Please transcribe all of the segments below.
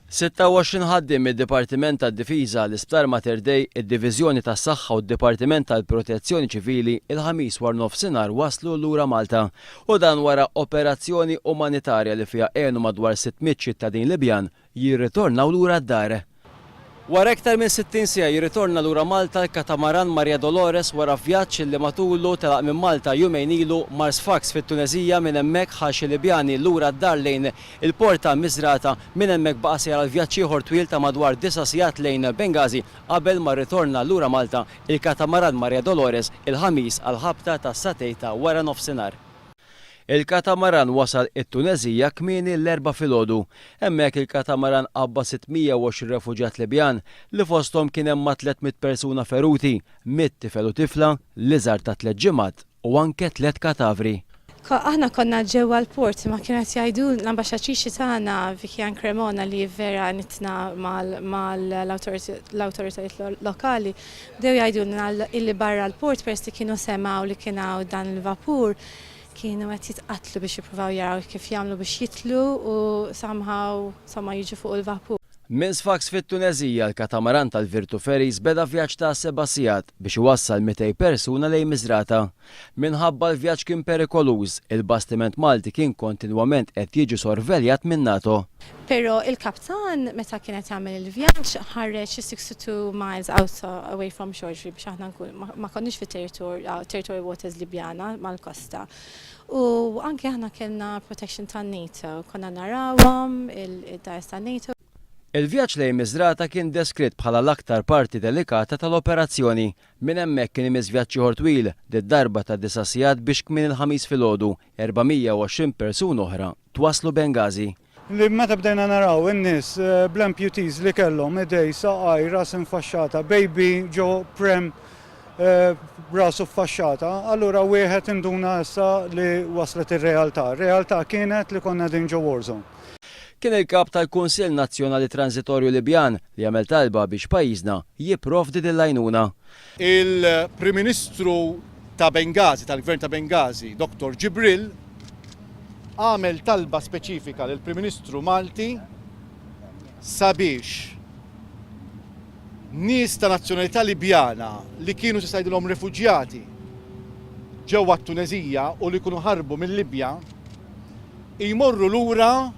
26 ħaddiem id-Dipartiment tad-Difiża l-Isptar Mater Dei, id-Diviżjoni tas-Saħħa u d-Dipartiment tal-Protezzjoni Ċivili il-ħamis war nofsinhar waslu lura Malta u dan wara operazzjoni umanitarja li fiha għenu madwar 600 ċittadin Libjan jirritornaw lura d-dar. Wara iktar minn 60 sija jirritorna lura Malta l-katamaran Maria Dolores wara vjaġġ li matulu telaq minn Malta jumejn ilu mar Sfax fit-Tunezija minn hemmhekk ħaxi Libjani lura d-dar lejn il-Porta Miżrata minn hemmhekk baqa' sejra l-vjaġġ ieħor twil ta' madwar 9 sigħat lejn Bengazi qabel ma rritorna lura Malta il-katamaran Maria Dolores il-ħamis għal ħabta tas-satejta wara nofsinhar. Il-katamaran wasal it-Tunezija kmieni l-4 filgħodu. Hemmhekk il-katamaran qabba 620 refuġjat Libjan li fosthom kien hemm 300 persuna feruti, 100 tifel u tifla, l-iżgħar ta' 3 ġimgħat u anke 3 katavri. Aħna konna ġewwa l-port ma kienet jgħidu l-ambaxxatriċi tagħna Vikjan Cremona li vera nitna mal-awtoritajiet lokali bdew jgħidulna illi barra l-port peress li kienu semgħu li kien hawn dan il-vapur kienu qed jitqattlu biex jippruvaw jaraw kif jagħmlu biex jitlu u somehow jiġu fuq il-vapur. Minn Sfax fit-Tunezija l-katamaran tal-Virtu Ferries beda vjaġġ ta' 7 sigħat biex iwassal 200 persuna lejn Miżrata. Minħabba l-vjaġġ kien perikoluż, il-bastiment Malti kien kontinwament qed jiġi sorveljat minn NATO. Però il-kaptan meta kienet jagħmel il-vjaġġ ħareġ 62 miles away from shore biex aħna ma konniex fit-territory waters Libjana mal-kosta. U anke aħna kellna protection tan-NATO, konna narawhom il-dajs tan-NATO. Il-vjaġġ lejn Miżrata kien deskritt bħala l-aktar parti delikata tal-operazzjoni. Minn hemmhekk kien imiss vjaġġ ieħor twil darba ta' 9 sigħat biex kmien il-ħamis filgħodu 420 persuna oħra twaslu Bengazi. Li meta bdejna naraw in-nies bl-amputees li kellhom idej saqaj ras infaxxata, baby ġo prem rasu ffaxxata, allura wieħed induna issa li waslet ir-realtà. Ir-realtà kienet li konna din ġo warzone. Kien il-kap tal-Kunsill Nazzjonali Transitorju Libjan li għamel talba biex pajjiżna jipprovdi dil-għajnuna. Il-Prim Ministru ta' Bengazi, tal-Gvern ta' Bengazi, Dr. Gibril, għamel talba speċifika lill-Prim Ministru Malti sabiex nies ta' nazzjonalità Libjana li kienu se jgħidulhom refuġjati ġewwa t-Tunezija u li kienu ħarbu mill-Libja jmorru lura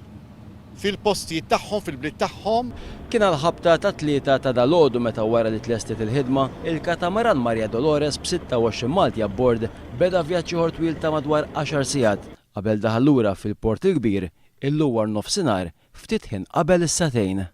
fil-postijiet tagħhom, fil-bliet tagħhom. Kien għal-ħabta ta' 3 ta' dalgħodu meta wara li tlestet il-ħidma, il-katamaran Maria Dolores b'26 Malti abbord beda vjaġġ ieħor twil ta' madwar 10 sigħat qabel daħal lura fil-Port il-Kbir il-luwar nofsinhar ftit ħin qabel is-satejn.